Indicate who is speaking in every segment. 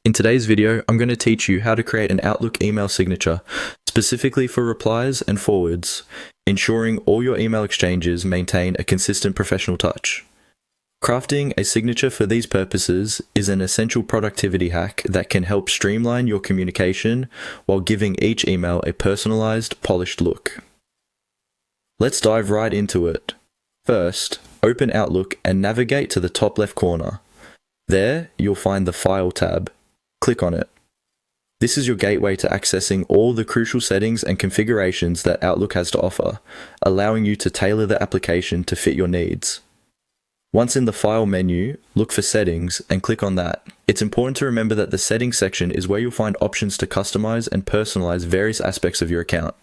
Speaker 1: In today's video, I'm going to teach you how to create an Outlook email signature, specifically for replies and forwards, ensuring all your email exchanges maintain a consistent professional touch. Crafting a signature for these purposes is an essential productivity hack that can help streamline your communication while giving each email a personalized, polished look. Let's dive right into it. First, open Outlook and navigate to the top left corner. There, you'll find the File tab. Click on it. This is your gateway to accessing all the crucial settings and configurations that Outlook has to offer, allowing you to tailor the application to fit your needs. Once in the File menu, look for Settings and click on that. It's important to remember that the Settings section is where you'll find options to customize and personalize various aspects of your account.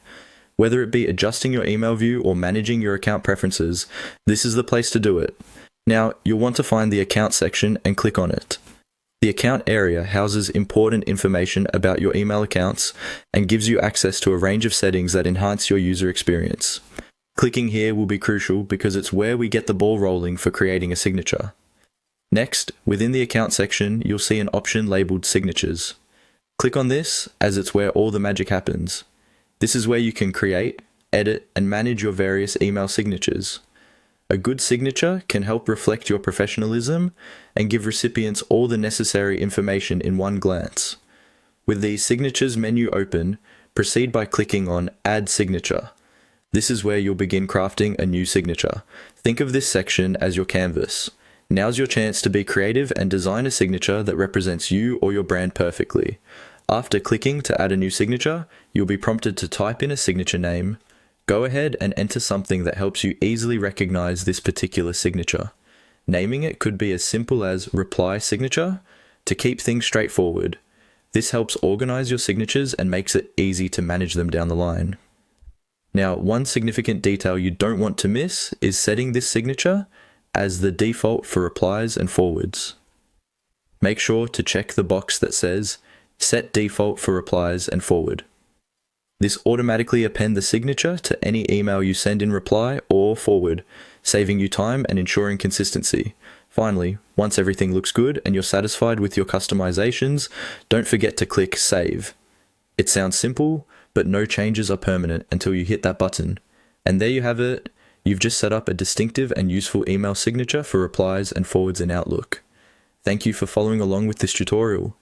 Speaker 1: Whether it be adjusting your email view or managing your account preferences, this is the place to do it. Now, you'll want to find the Account section and click on it. The account area houses important information about your email accounts and gives you access to a range of settings that enhance your user experience. Clicking here will be crucial because it's where we get the ball rolling for creating a signature. Next, within the account section, you'll see an option labeled Signatures. Click on this as it's where all the magic happens. This is where you can create, edit, and manage your various email signatures. A good signature can help reflect your professionalism and give recipients all the necessary information in one glance. With the Signatures menu open, proceed by clicking on Add Signature. This is where you'll begin crafting a new signature. Think of this section as your canvas. Now's your chance to be creative and design a signature that represents you or your brand perfectly. After clicking to add a new signature, you'll be prompted to type in a signature name. Go ahead and enter something that helps you easily recognize this particular signature. Naming it could be as simple as Reply Signature to keep things straightforward. This helps organize your signatures and makes it easy to manage them down the line. Now, one significant detail you don't want to miss is setting this signature as the default for replies and forwards. Make sure to check the box that says Set Default for Replies and Forward. This automatically appends the signature to any email you send in reply or forward, saving you time and ensuring consistency. Finally, once everything looks good and you're satisfied with your customizations, don't forget to click Save. It sounds simple, but no changes are permanent until you hit that button. And there you have it. You've just set up a distinctive and useful email signature for replies and forwards in Outlook. Thank you for following along with this tutorial.